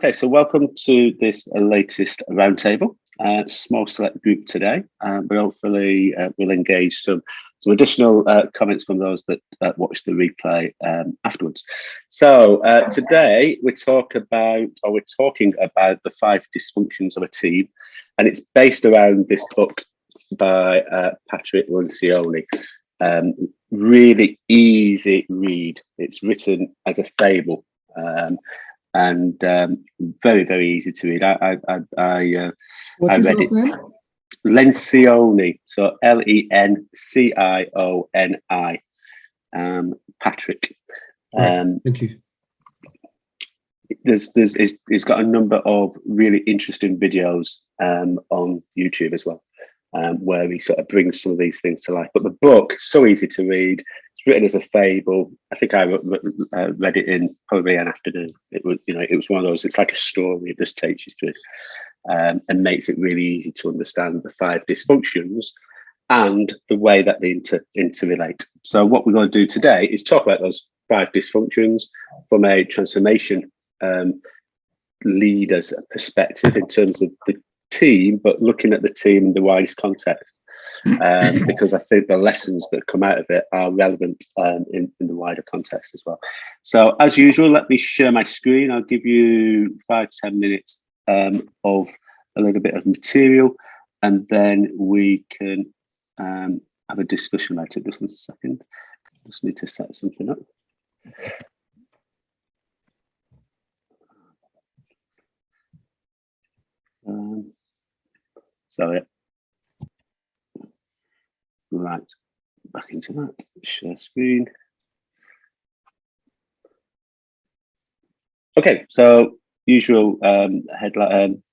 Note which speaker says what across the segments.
Speaker 1: Okay, so welcome to this latest roundtable. Small select group today, but hopefully we'll engage some additional comments from those that watch the replay afterwards. So today we're talking about the 5 dysfunctions of a team, and it's based around this book by Patrick Lencioni. Really easy read. It's written as a fable. And very, very easy to read.
Speaker 2: What's his last name?
Speaker 1: Lencioni, so Lencioni. Patrick.
Speaker 2: Thank you.
Speaker 1: He's got a number of really interesting videos on YouTube as well, where he sort of brings some of these things to life. But the book is so easy to read. It's written as a fable. I think I read it in probably an afternoon. It was one of those. It's like a story. It just takes you through, and makes it really easy to understand the 5 dysfunctions and the way that they interrelate. So what we're going to do today is talk about those 5 dysfunctions from a transformation leader's perspective in terms of the team, but looking at the team in the widest context. Because I think the lessons that come out of it are relevant in the wider context as well. So as usual, let me share my screen. I'll give you 5-10 minutes of a little bit of material, and then we can have a discussion about it. Just 1 second. Just need to set something up. Sorry. Right, back into that, share screen. Okay, so usual headline,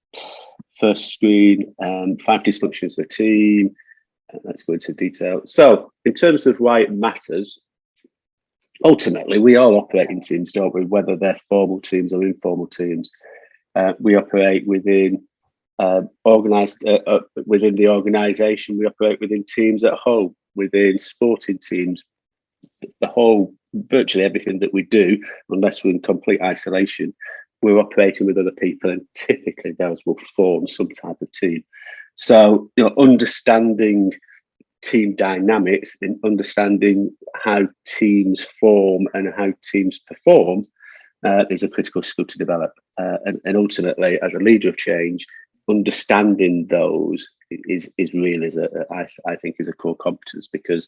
Speaker 1: first screen, 5 dysfunctions of a team. Let's go into detail. So in terms of why it matters, ultimately, we all operate in teams, don't we? Whether they're formal teams or informal teams. We operate within within the organisation. We operate within teams at home, within sporting teams. The whole, virtually everything that we do, unless we're in complete isolation, we're operating with other people, and typically those will form some type of team. So, understanding team dynamics and understanding how teams form and how teams perform is a critical skill to develop. And ultimately, as a leader of change, understanding those is really, I think, is a core competence, because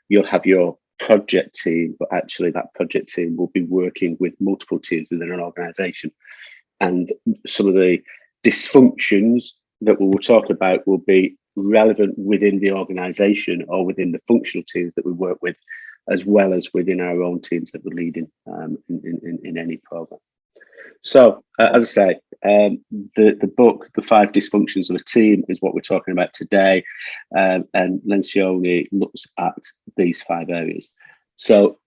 Speaker 1: you'll have your project team, but actually that project team will be working with multiple teams within an organization. And some of the dysfunctions that we will talk about will be relevant within the organization or within the functional teams that we work with, as well as within our own teams that we're leading in any program. So, as I say, the book, The 5 Dysfunctions of a Team, is what we're talking about today. And Lencioni looks at these 5 areas. So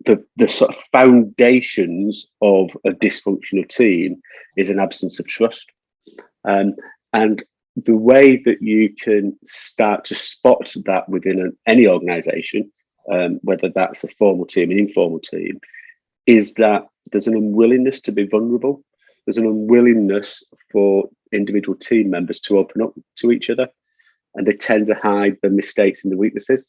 Speaker 1: the sort of foundations of a dysfunctional team is an absence of trust. And the way that you can start to spot that within any organization, whether that's a formal team, an informal team, is that there's an unwillingness to be vulnerable. There's an unwillingness for individual team members to open up to each other, and they tend to hide the mistakes and the weaknesses.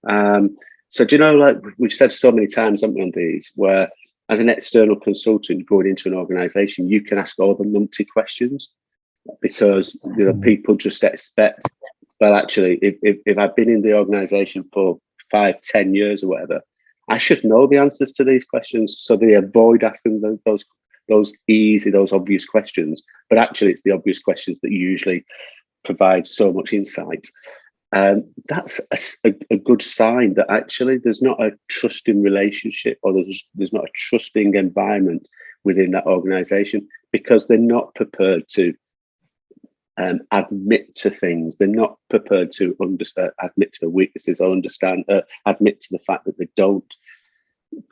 Speaker 1: So do you know, like we've said so many times, haven't we, on these, where as an external consultant going into an organization, you can ask all the numpty questions, because people just expect, well, actually, if I've been in the organization for 5-10 years or whatever, I should know the answers to these questions. So they avoid asking those obvious questions. But actually, it's the obvious questions that usually provide so much insight. That's a good sign that actually there's not a trusting relationship, or there's not a trusting environment within that organization, because they're not prepared to admit to things. They're not prepared to admit to the weaknesses, or admit to the fact that they don't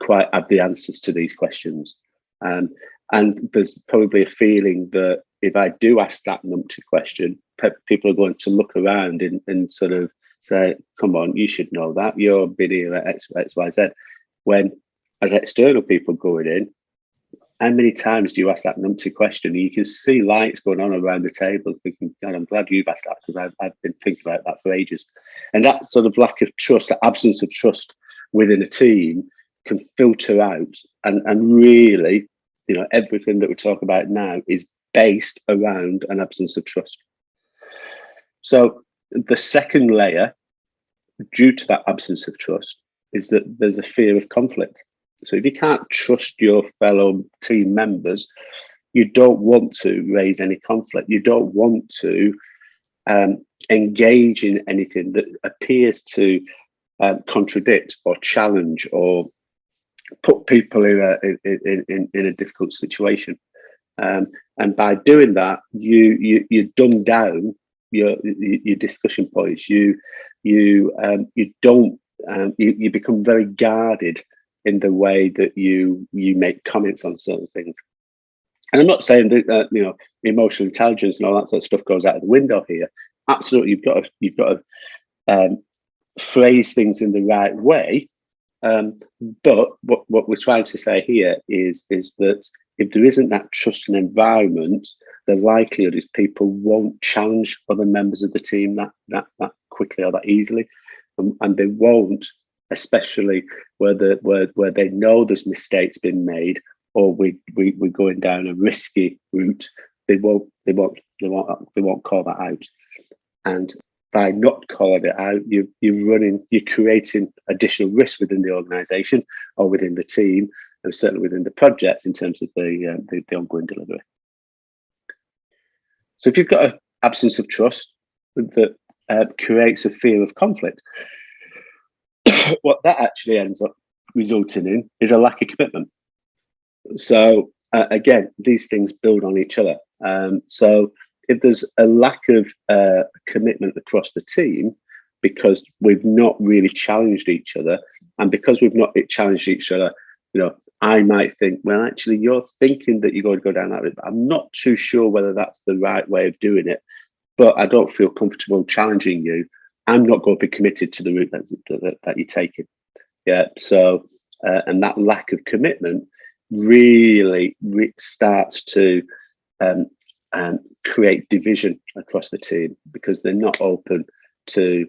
Speaker 1: quite have the answers to these questions. And there's probably a feeling that if I do ask that numpty question, people are going to look around and sort of say, come on, you should know that. You've been here at X, Y, Z. When, as external people going in, how many times do you ask that numpty question? And you can see lights going on around the table, thinking, God, I'm glad you've asked that, because I've been thinking about that for ages. And that sort of lack of trust, the absence of trust within a team can filter out. And really, everything that we talk about now is based around an absence of trust. So the second layer, due to that absence of trust, is that there's a fear of conflict. So if you can't trust your fellow team members, you don't want to raise any conflict. You don't want to engage in anything that appears to contradict or challenge or put people in a difficult situation. And by doing that, you dumb down your discussion points. You become very guarded in the way that you make comments on certain things. And I'm not saying that emotional intelligence and all that sort of stuff goes out of the window here. Absolutely, you've got to phrase things in the right way. But what we're trying to say here is that if there isn't that trusting environment, the likelihood is people won't challenge other members of the team that quickly or that easily, and they won't, especially where they know there's mistakes been made, or we're going down a risky route. They won't call that out. And by not calling it out, you're creating additional risk within the organisation or within the team, and certainly within the project in terms of the ongoing delivery. So if you've got an absence of trust that creates a fear of conflict, what that actually ends up resulting in is a lack of commitment. So again, these things build on each other. So if there's a lack of commitment across the team because we've not really challenged each other, and because we've not challenged each other, I might think, well, actually, you're thinking that you're going to go down that route, but I'm not too sure whether that's the right way of doing it. But I don't feel comfortable challenging you. I'm not going to be committed to the route that you're taking. Yeah. So, and that lack of commitment really starts to create division across the team, because they're not open to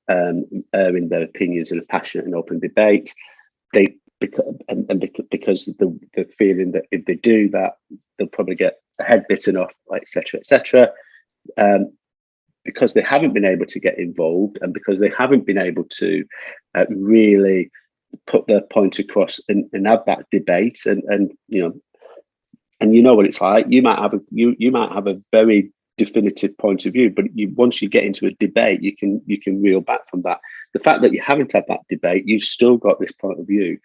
Speaker 1: airing their opinions in a passionate and open debate. Because the feeling that if they do that, they'll probably get a head bitten off, etc., etc. Because they haven't been able to get involved, and because they haven't been able to really put their point across and have that debate, and you know what it's like. You might have a very definitive point of view, but once you get into a debate, you can reel back from that. The fact that you haven't had that debate, you've still got this point of view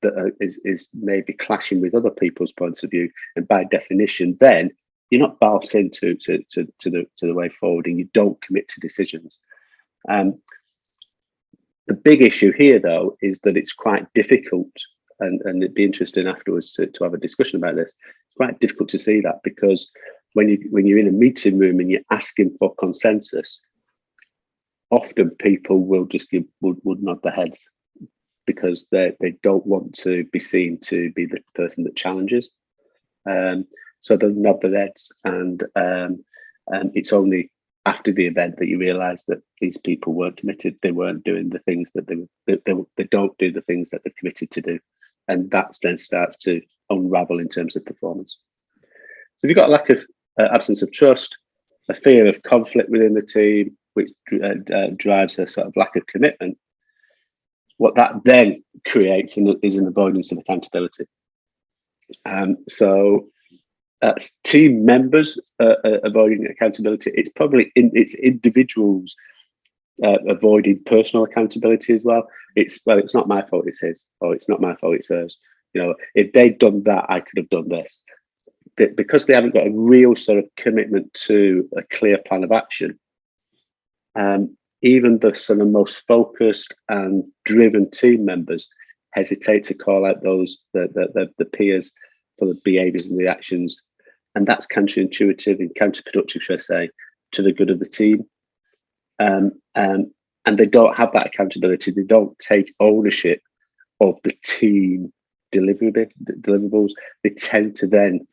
Speaker 1: that is maybe clashing with other people's points of view, and by definition, then you're not bought into the way forward, and you don't commit to decisions. The big issue here, though, is that it's quite difficult, and it'd be interesting afterwards to have a discussion about this. It's quite difficult to see that, because when you're in a meeting room and you're asking for consensus, often people will just would nod their heads, because they don't want to be seen to be the person that challenges. So they'll nod their heads, and it's only after the event that you realise that these people weren't committed. They weren't doing the things that they don't do the things that they're committed to do, and that then starts to unravel in terms of performance. So if you've got a lack of absence of trust, a fear of conflict within the team, which drives a sort of lack of commitment, what that then creates is an avoidance of accountability. So team members avoiding accountability. It's probably it's individuals avoiding personal accountability as well. It's not my fault, it's his, or it's not my fault, it's hers. If they'd done that, I could have done this. Because they haven't got a real sort of commitment to a clear plan of action, even the sort of most focused and driven team members hesitate to call out the peers for the behaviours and the actions, and that's counterintuitive and counterproductive, should I say, to the good of the team. And they don't have that accountability. They don't take ownership of the team deliverables, they tend to then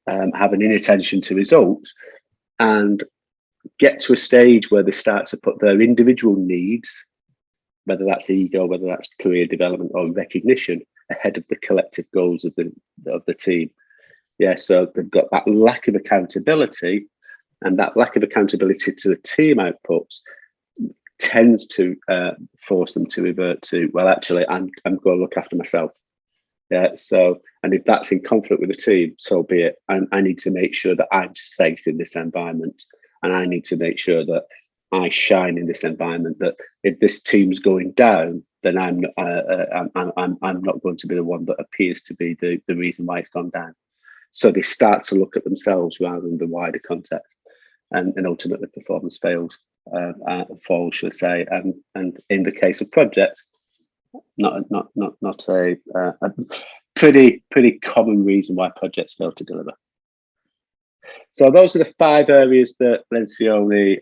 Speaker 1: have an inattention to results and get to a stage where they start to put their individual needs, whether that's ego, whether that's career development or recognition, ahead of the collective goals of the team. Yeah, so they've got that lack of accountability, and that lack of accountability to the team outputs tends to force them to revert to, well, actually, I'm going to look after myself. Yeah, so, and if that's in conflict with the team, so be it. I need to make sure that I'm safe in this environment, and I need to make sure that I shine in this environment. That if this team's going down, then I'm not going to be the one that appears to be the reason why it's gone down. So they start to look at themselves rather than the wider context, and ultimately performance falls, should I say. And in the case of projects, not a pretty common reason why projects fail to deliver. So those are the 5 areas that Lencioni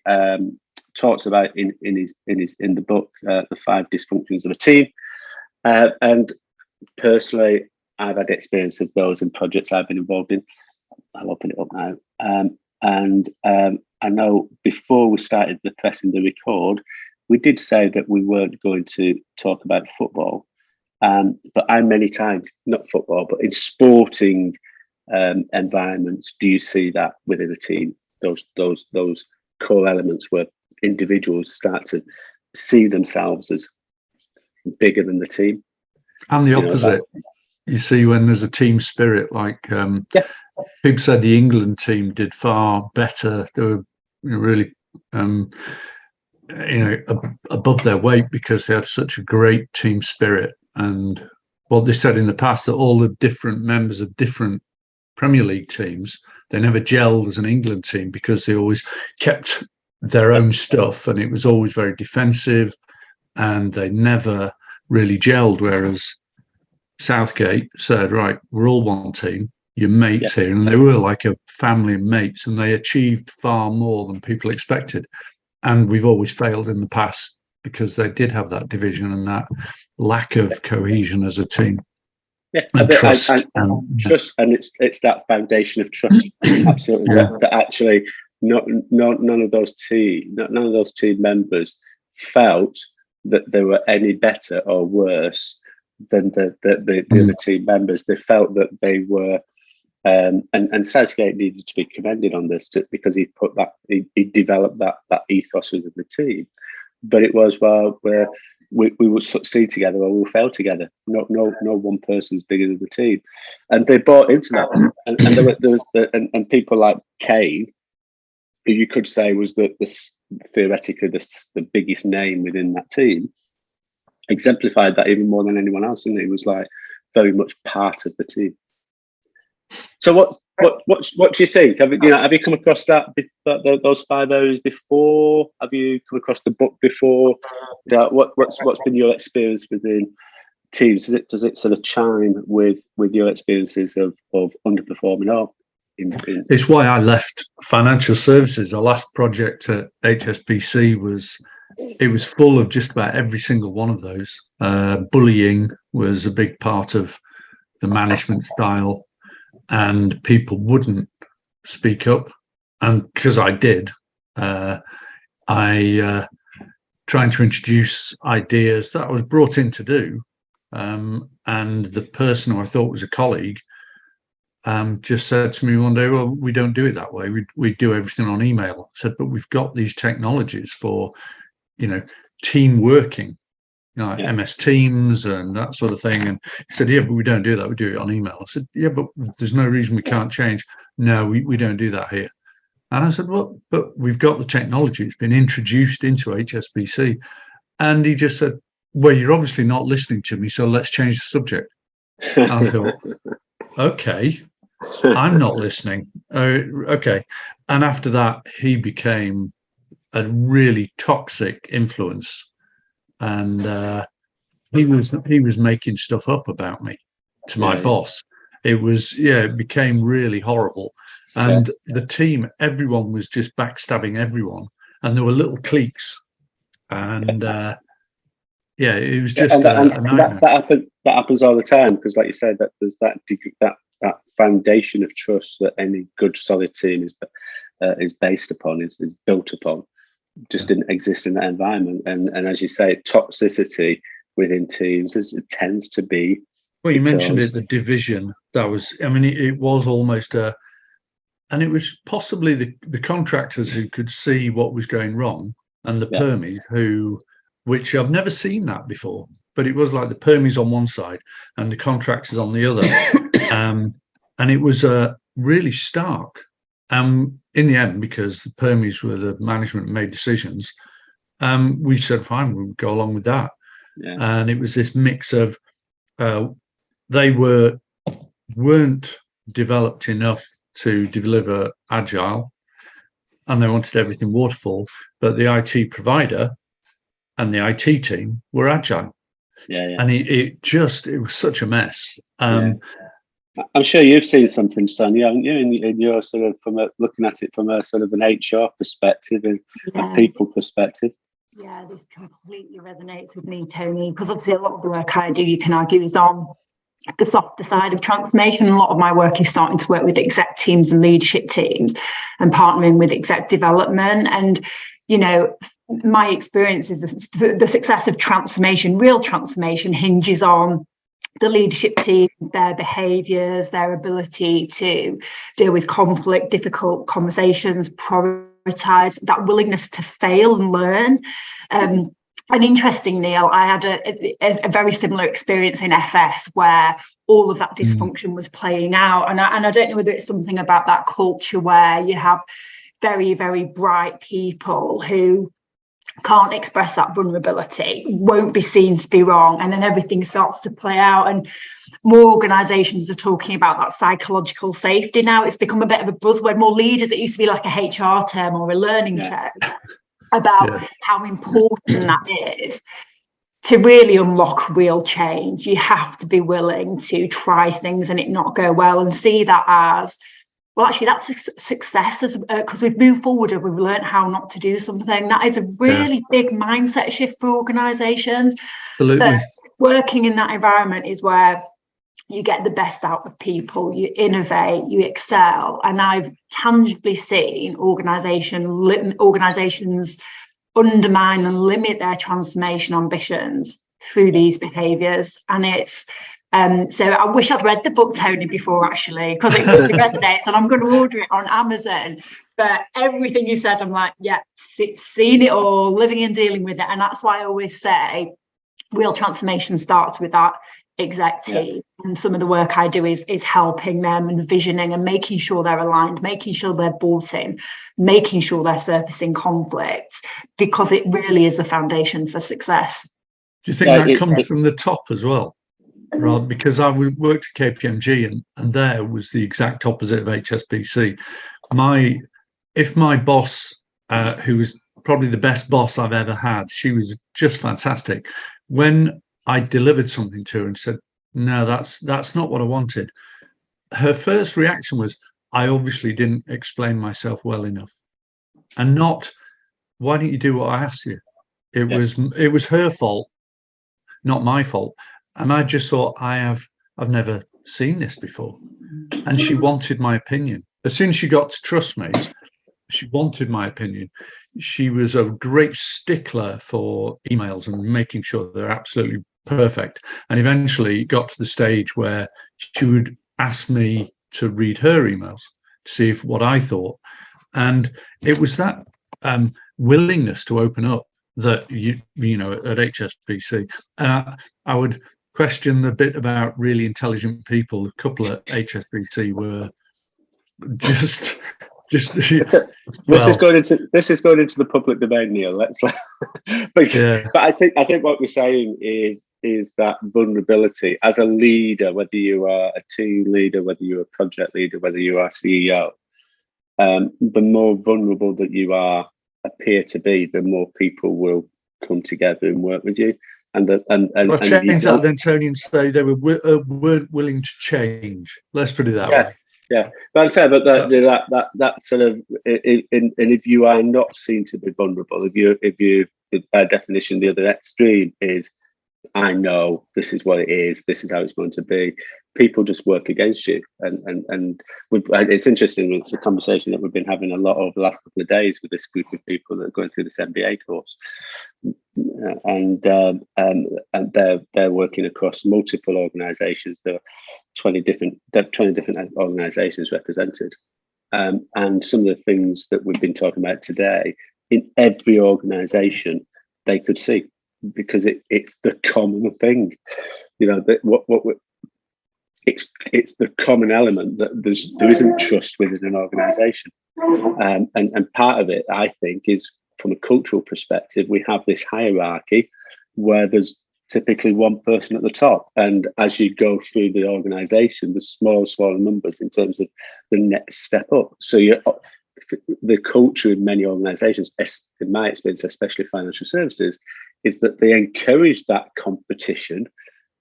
Speaker 1: talks about in the book, the 5 dysfunctions of a team. And personally, I've had experience of those in projects I've been involved in. I'll open it up now. And I know before we started pressing the record, we did say that we weren't going to talk about football. But how many times, not football, but in sporting environments, do you see that within a team? Those core elements where individuals start to see themselves as bigger than the team.
Speaker 3: And the opposite. You see, when there's a team spirit, like people said the England team did far better. They were really above their weight because they had such a great team spirit. And what they said in the past, that all the different members of different Premier League teams, they never gelled as an England team because they always kept their own stuff, and it was always very defensive, and they never really gelled. Whereas Southgate said, right, we're all one team, your mates here, and they were like a family of mates, and they achieved far more than people expected. And we've always failed in the past because they did have that division and that lack of cohesion as a team. And trust.
Speaker 1: Trust, and it's that foundation of trust. Absolutely, that actually none of those team members felt that they were any better or worse than the other team members. They felt that they were, and Southgate needed to be commended on this because he developed that ethos within the team. But it was, well, where we will succeed together or we'll fail together. No one person is bigger than the team, and they bought into that. And people like Kane, who you could say was theoretically the biggest name within that team, exemplified that even more than anyone else. And it was like very much part of the team. So what do you think? Have you come across those 5 areas before? Have you come across the book before? What's been your experience within teams? Does it sort of chime with your experiences of underperforming?
Speaker 3: It's why I left financial services. The last project at HSBC was full of just about every single one of those. Bullying was a big part of the management style. And people wouldn't speak up, and because I did, I trying to introduce ideas that I was brought in to do, and the person who I thought was a colleague just said to me one day, "Well, we don't do it that way. We do everything on email." I said, "But we've got these technologies for, team working." Like MS Teams and that sort of thing. And he said, "Yeah, but we don't do that. We do it on email." I said, "Yeah, but there's no reason we can't change." "No, we don't do that here." And I said, "Well, but we've got the technology. It's been introduced into HSBC." And he just said, "Well, you're obviously not listening to me, so let's change the subject." And I thought, okay, I'm not listening. Okay. And after that, he became a really toxic influence. And he was making stuff up about me to my boss. It became really horrible. And the team, everyone was just backstabbing everyone, and there were little cliques. And it was just a nightmare.
Speaker 1: That that happens all the time, because like you said, that there's that foundation of trust that any good solid team is based upon, is built upon, just didn't exist in that environment. And as you say, toxicity within teams tends to be.
Speaker 3: Well, you mentioned it, the division. That was, I mean, it was almost and it was possibly the contractors who could see what was going wrong, and the permies which I've never seen that before, but it was like the permies on one side and the contractors on the other. And it was really stark. In the end, because the permies were the management made decisions, we said, fine, we'll go along with that. Yeah. And it was this mix of they weren't developed enough to deliver agile, and they wanted everything waterfall, but the IT provider and the IT team were agile. And it was such a mess.
Speaker 1: I'm sure you've seen something, Sonia, haven't you? In your sort of looking at it from a sort of an HR perspective and a people perspective.
Speaker 4: Yeah, this completely resonates with me, Tony, because obviously a lot of the work I do, you can argue, is on the softer side of transformation. A lot of my work is starting to work with exec teams and leadership teams and partnering with exec development. And, you know, my experience is the success of transformation, real transformation, hinges on the leadership team, their behaviours, their ability to deal with conflict, difficult conversations, prioritise, that willingness to fail and learn. And interesting, Neil, I had a very similar experience in FS where all of that dysfunction was playing out. And I don't know whether it's something about that culture where you have very, very bright people who can't express that vulnerability, won't be seen to be wrong, and then everything starts to play out. And more organisations are talking about that psychological safety now. It's become a bit of a buzzword. More leaders, it used to be like a HR term or a learning term, about how important that is. To really unlock real change, you have to be willing to try things and it not go well, and see that as, well, actually, that's success, because we've moved forward and we've learned how not to do something. That is a really big mindset shift for organisations.
Speaker 3: Absolutely.
Speaker 4: Working in that environment is where you get the best out of people, you innovate, you excel. And I've tangibly seen organisations undermine and limit their transformation ambitions through these behaviours. And it's so I wish I'd read the book, Tony, before, actually, because it really resonates, and I'm going to order it on Amazon. But everything you said, I'm like, seen it all, living and dealing with it. And that's why I always say real transformation starts with that exec team. And some of the work I do is helping them and visioning and making sure they're aligned, making sure they're bought in, making sure they're surfacing conflicts, because it really is the foundation for success.
Speaker 3: Do you think that comes from the top as well? Right, because I worked at KPMG and there was the exact opposite of HSBC. If my boss, who was probably the best boss I've ever had, she was just fantastic. When I delivered something to her and said, no, that's not what I wanted, her first reaction was, I obviously didn't explain myself well enough. And not, why didn't you do what I asked you? It was her fault, not my fault. And I just thought, I've never seen this before. And she wanted my opinion. As soon as she got to trust me, she wanted my opinion. She was a great stickler for emails and making sure they're absolutely perfect. And eventually got to the stage where she would ask me to read her emails to see what I thought. And it was that willingness to open up that, you know, at HSBC. I would question the bit about really intelligent people. A couple at HSBC were just
Speaker 1: this is going into the public domain, Neil. But I think what we're saying is that vulnerability as a leader, whether you are a team leader, whether you're a project leader, whether you are CEO, the more vulnerable that you appear to be, the more people will come together and work with you. I'll
Speaker 3: change that then, Tony, and say they weren't willing to change. Let's put it that way.
Speaker 1: Yeah, but I'm saying, but that sort of, and if you are not seen to be vulnerable, if you by definition the other extreme is I know this is what it is. This is how it's going to be. People just work against you, and it's interesting. It's a conversation that we've been having a lot over the last couple of days with this group of people that are going through this MBA course, and they're working across multiple organisations. There are 20 different organisations represented, and some of the things that we've been talking about today in every organisation they could see, because it's the common thing, it's the common element that there isn't trust within an organisation, and part of it, I think, is from a cultural perspective. We have this hierarchy where there's typically one person at the top, and as you go through the organisation, there's smaller numbers in terms of the next step up. So the culture in many organisations, in my experience, especially financial services, is that they encourage that competition,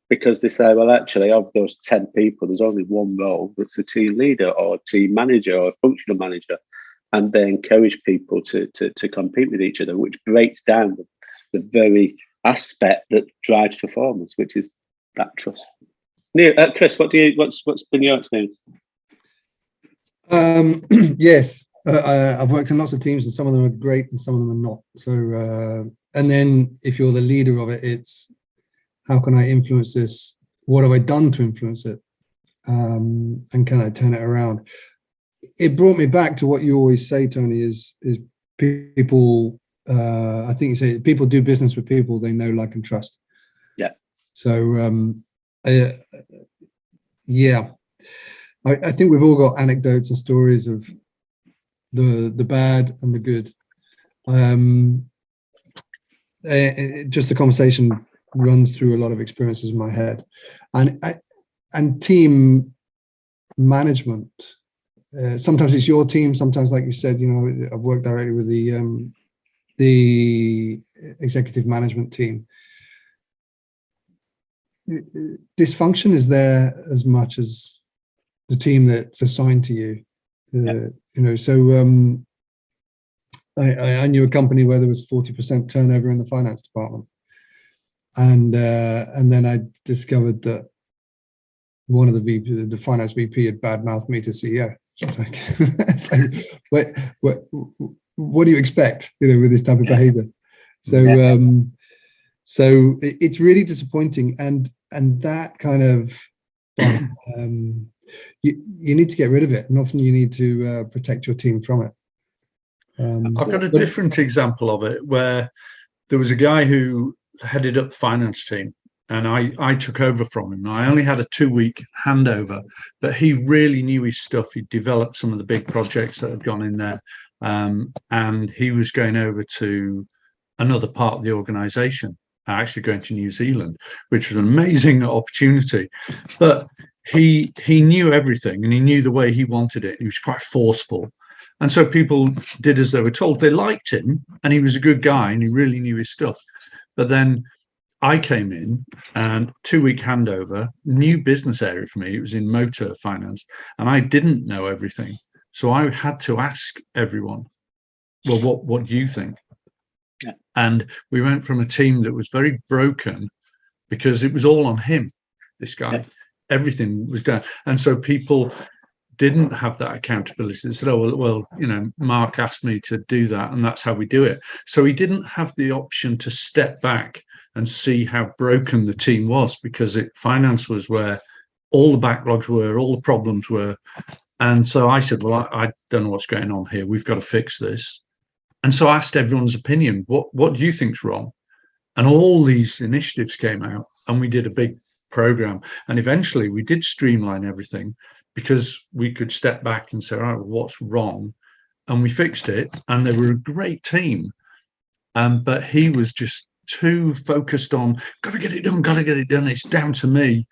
Speaker 1: because they say, well, actually, of those 10 people, there's only one role that's a team leader or a team manager or a functional manager. And they encourage people to compete with each other, which breaks down the very aspect that drives performance, which is that trust. Neil, Chris, what's been your experience?
Speaker 2: Yes, I've worked in lots of teams, and some of them are great and some of them are not. So, and then if you're the leader of it, it's, how can I influence this? What have I done to influence it? And can I turn it around? It brought me back to what you always say, Tony, is people, I think you say people do business with people they know, like, and trust.
Speaker 1: Yeah.
Speaker 2: So, yeah, I think we've all got anecdotes and stories of the bad and the good. Just the conversation runs through a lot of experiences in my head, and team management. Sometimes it's your team. Sometimes, like you said, I've worked directly with the executive management team. Dysfunction is there as much as the team that's assigned to you. So I knew a company where there was 40% turnover in the finance department. And then I discovered that one of the finance VP had badmouthed me to CEO. It's like, what do you expect, with this type of behavior? So, so it's really disappointing, and that kind of, you need to get rid of it, and often you need to protect your team from it.
Speaker 3: I've got a different example of it, where there was a guy who headed up the finance team, and I took over from him. I only had a 2-week handover, but he really knew his stuff. He developed some of the big projects that had gone in there, and he was going over to another part of the organisation, actually going to New Zealand, which was an amazing opportunity. But he knew everything, and he knew the way he wanted it. He was quite forceful. And so people did as they were told. They liked him, and he was a good guy, and he really knew his stuff. But then I came in, and 2-week handover, new business area for me. It was in motor finance, and I didn't know everything. So I had to ask everyone, well, what do you think? Yeah. And we went from a team that was very broken because it was all on him, this guy. Yeah. Everything was done. And so people didn't have that accountability. They said, oh, well, Mark asked me to do that, and that's how we do it. So he didn't have the option to step back and see how broken the team was, because finance was where all the backlogs were, all the problems were. And so I said, well, I don't know what's going on here. We've got to fix this. And so I asked everyone's opinion. What do you think's wrong? And all these initiatives came out, and we did a big program. And eventually we did streamline everything, because we could step back and say, all right, well, what's wrong? And we fixed it, and they were a great team. But he was just too focused on, got to get it done. It's down to me,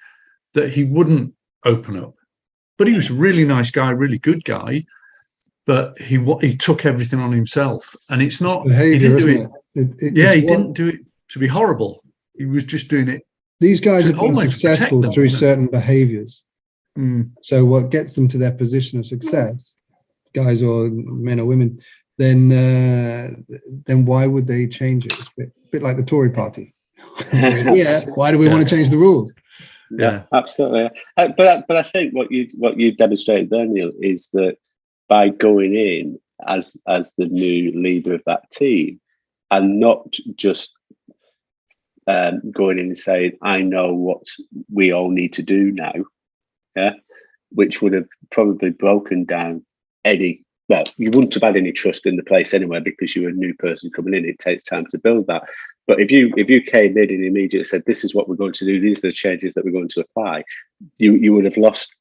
Speaker 3: that he wouldn't open up. But he was a really nice guy, really good guy. But he took everything on himself. And it's not,
Speaker 2: behavior,
Speaker 3: he didn't do it. He didn't do it to be horrible. He was just doing it.
Speaker 2: These guys have been successful through certain behaviors. So what gets them to their position of success, guys or men or women, then why would they change it? It's a bit like the Tory party. Yeah. Why do we want to change the rules?
Speaker 1: Yeah, absolutely. But I think what you demonstrated there, Neil, is that by going in as the new leader of that team, and not just going in and saying, I know what we all need to do now, yeah, which would have probably broken down any, well, you wouldn't have had any trust in the place anyway, because you're a new person coming in. It takes time to build that. But if you came in and immediately said, this is what we're going to do, these are the changes that we're going to apply, you would have lost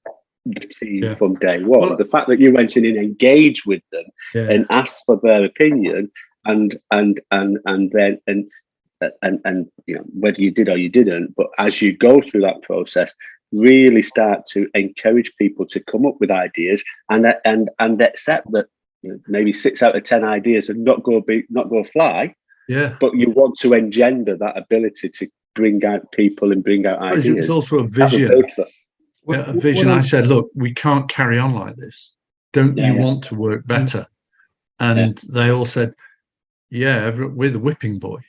Speaker 1: the team from day one. Well, the fact that you went in and engaged with them and asked for their opinion, and then you know, whether you did or you didn't, but as you go through that process, really start to encourage people to come up with ideas and accept that, you know, maybe 6 out of 10 ideas are not go fly.
Speaker 3: Yeah.
Speaker 1: But you want to engender that ability to bring out people and bring out ideas.
Speaker 3: It's also a vision. A vision. I said, look, we can't carry on like this. Don't you want to work better? And they all said, yeah, we're the whipping boy.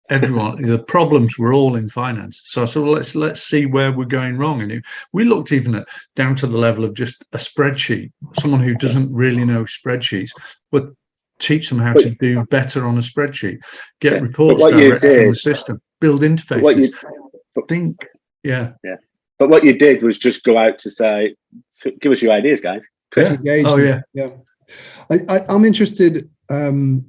Speaker 3: Everyone, the problems were all in finance. So I said, well, let's see where we're going wrong. And we looked even down to the level of just a spreadsheet, someone who doesn't really know spreadsheets, but teach them how to do better on a spreadsheet, get reports directly from the system, build interfaces.
Speaker 1: But what you did was just go out to say, give us your ideas, guys.
Speaker 2: Chris. I'm interested, and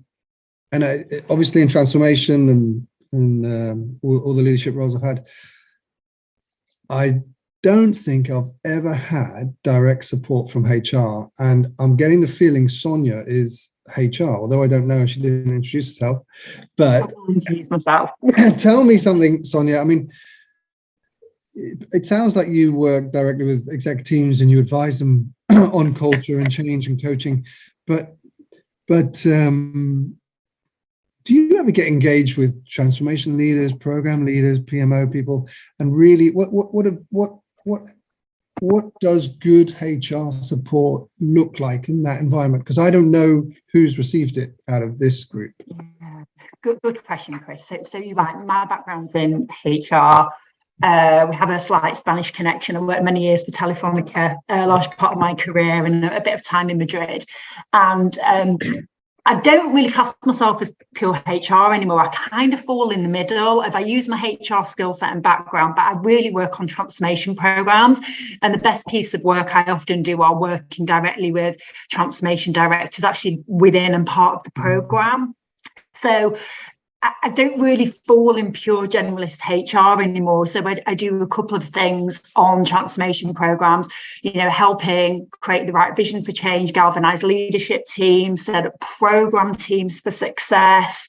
Speaker 2: obviously in transformation and all the leadership roles I've had, I don't think I've ever had direct support from HR, and I'm getting the feeling Sonia is HR, although I don't know if she didn't introduce herself. But tell me something, Sonia. I mean, it sounds like you work directly with exec teams and you advise them on culture and change and coaching. But do you ever get engaged with transformation leaders, program leaders, PMO people, and really what does good HR support look like in that environment? Because I don't know who's received it out of this group.
Speaker 4: Good question, Chris. So you're right. My background's in HR. We have a slight Spanish connection. I worked many years for Telefonica, a large part of my career, and a bit of time in Madrid. And I don't really class myself as pure HR anymore. I kind of fall in the middle. If I use my HR skill set and background, but I really work on transformation programs. And the best piece of work I often do while working directly with transformation directors, actually within and part of the program. So I don't really fall in pure generalist HR anymore. So I do a couple of things on transformation programs, helping create the right vision for change, galvanize leadership teams, set up program teams for success,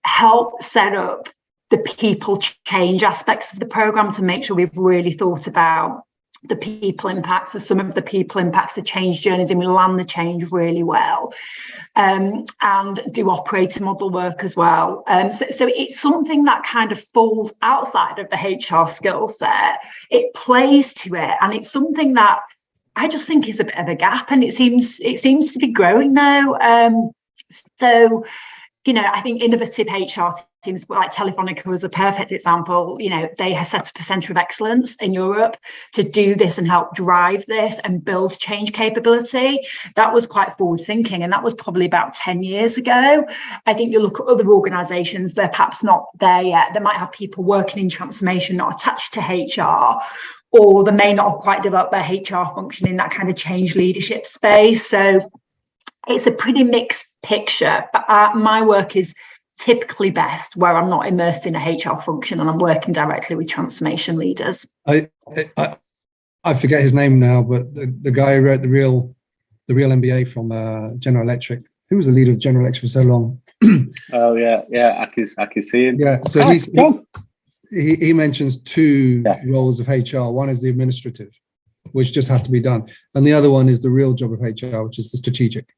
Speaker 4: help set up the people change aspects of the program to make sure we've really thought about the people impacts, some of the people impacts, the change journeys, and we land the change really well, and do operating model work as well. So it's something that kind of falls outside of the HR skill set. It plays to it, and it's something that I just think is a bit of a gap, and it seems to be growing now. So, I think innovative HR teams like Telefonica was a perfect example. They have set up a centre of excellence in Europe to do this and help drive this and build change capability. That was quite forward thinking, and that was probably about 10 years ago. I think you look at other organisations, they're perhaps not there yet. They might have people working in transformation not attached to HR, or they may not have quite developed their HR function in that kind of change leadership space. So it's a pretty mixed picture, but my work is typically best where I'm not immersed in a HR function and I'm working directly with transformation leaders. I
Speaker 2: forget his name now, but the guy who wrote the real MBA from General Electric, who was the leader of General Electric for so long.
Speaker 1: Oh yeah, I can see him.
Speaker 2: Yeah, so he mentions two roles of HR. One is the administrative, which just has to be done, and the other one is the real job of HR, which is the strategic.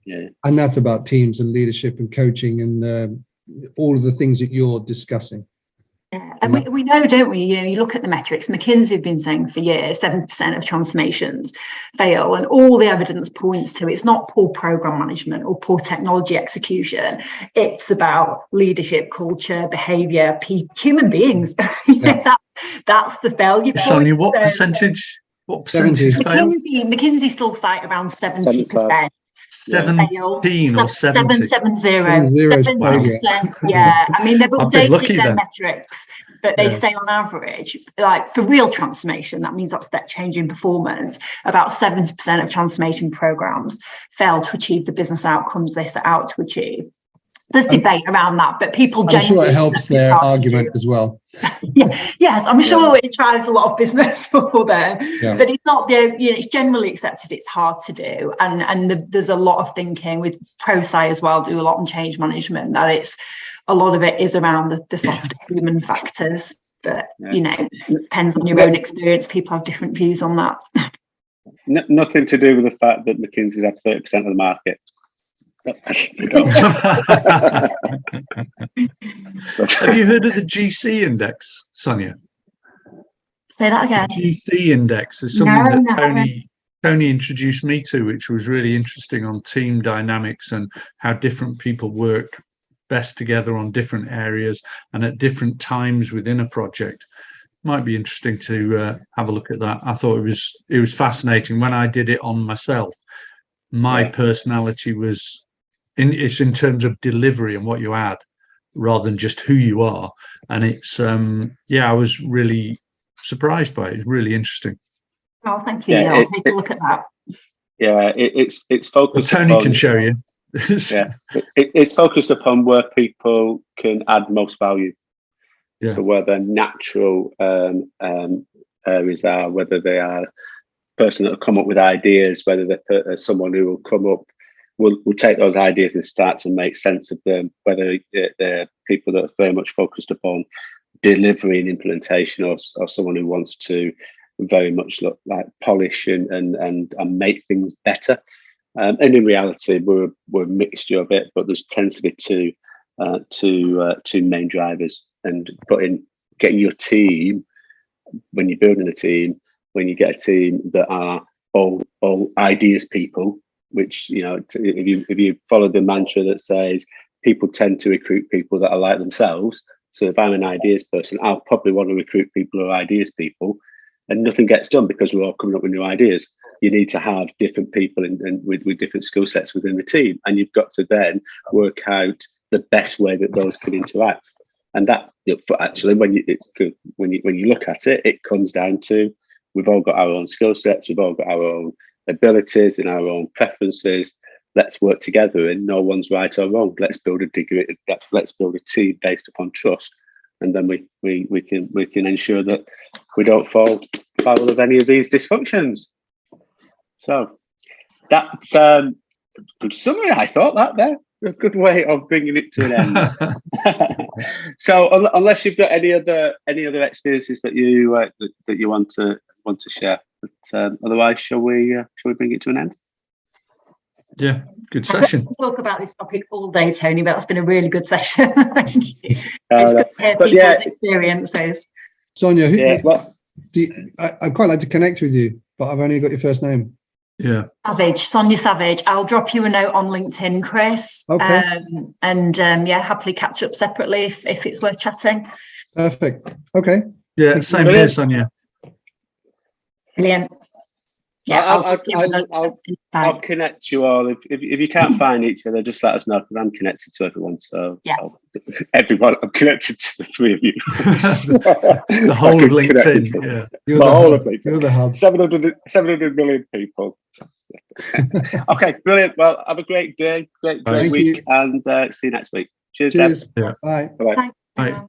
Speaker 2: Yeah. And that's about teams and leadership and coaching and all of the things that you're discussing.
Speaker 4: Yeah, and we know, don't we? You look at the metrics. McKinsey have been saying for years 7% of transformations fail, and all the evidence points to it's not poor program management or poor technology execution. It's about leadership, culture, behaviour, human beings. That's the failure point.
Speaker 3: Sonia, what percentage? What percentage fail?
Speaker 4: McKinsey still cite around 70%.
Speaker 3: 17 or 70?
Speaker 4: 7%. Yeah, I mean, they've updated their metrics, but they say on average, like for real transformation, that means that step change in performance, about 70% of transformation programs fail to achieve the business outcomes they set out to achieve. There's debate around that, but people
Speaker 2: generally... I'm sure it helps their argument as well.
Speaker 4: Yes, I'm sure it drives a lot of business for them, but it's not it's generally accepted it's hard to do, and there's a lot of thinking with ProSci as well, do a lot on change management, that it's a lot of it is around the softer human factors, but depends on your own experience. People have different views on that.
Speaker 1: Nothing to do with the fact that McKinsey's have 30% of the market.
Speaker 3: Have you heard of the GC index, Sonia?
Speaker 4: Say that again.
Speaker 3: The GC index is something that Tony introduced me to, which was really interesting, on team dynamics and how different people work best together on different areas and at different times within a project. Might be interesting to have a look at that. I thought it was fascinating. When I did it on myself, my personality was in terms of delivery and what you add rather than just who you are, and it's I was really surprised by it. It's really interesting.
Speaker 4: Oh, thank you. I'll take a look at that.
Speaker 1: It's focused.
Speaker 3: Tony can show you.
Speaker 1: It's focused upon where people can add most value. So where their natural areas are, whether they are a person that will come up with ideas, whether they're someone who will come up, will take those ideas and start to make sense of them, whether they're people that are very much focused upon delivery and implementation, or someone who wants to very much look like polish and make things better. And in reality, we're a mixture of it, but there tends to be two main drivers. And getting your team, when you're building a team, when you get a team that are all ideas people, which, if you follow the mantra that says people tend to recruit people that are like themselves. So if I'm an ideas person, I'll probably want to recruit people who are ideas people, and nothing gets done because we're all coming up with new ideas. You need to have different people and with different skill sets within the team, and you've got to then work out the best way that those can interact. And that actually, when you look at it, it comes down to we've all got our own skill sets, we've all got our own abilities and our own preferences. Let's work together, and no one's right or wrong. Let's build a team based upon trust, and then we can ensure that we don't fall foul of any of these dysfunctions. So that's good summary. I thought that there. A good way of bringing it to an end. So, unless you've got any other experiences that you want to share, but otherwise, shall we bring it to an end?
Speaker 3: Yeah, good session.
Speaker 4: I could talk about this topic all day, Tony, but it's been a really good session. Thank you. It's good to hear people's experiences.
Speaker 2: Sonia, I'd quite like to connect with you, but I've only got your first name.
Speaker 3: Yeah.
Speaker 4: Sonia Savage. I'll drop you a note on LinkedIn, Chris.
Speaker 2: Okay.
Speaker 4: Happily catch up separately if it's worth chatting.
Speaker 2: Perfect. Okay.
Speaker 3: Yeah, same here, Sonia.
Speaker 4: Brilliant.
Speaker 1: Yeah, I'll connect you all. If you can't find each other, just let us know, because I'm connected to everyone. So everyone, I'm connected to the three of you.
Speaker 3: The whole of LinkedIn. Yeah.
Speaker 2: The whole of LinkedIn. You're the hub.
Speaker 1: 700 million people. Okay, brilliant. Well, have a great day, great week, and see you next week. Cheers.
Speaker 2: Cheers.
Speaker 3: Yeah.
Speaker 2: Bye.
Speaker 1: Bye.
Speaker 3: Bye.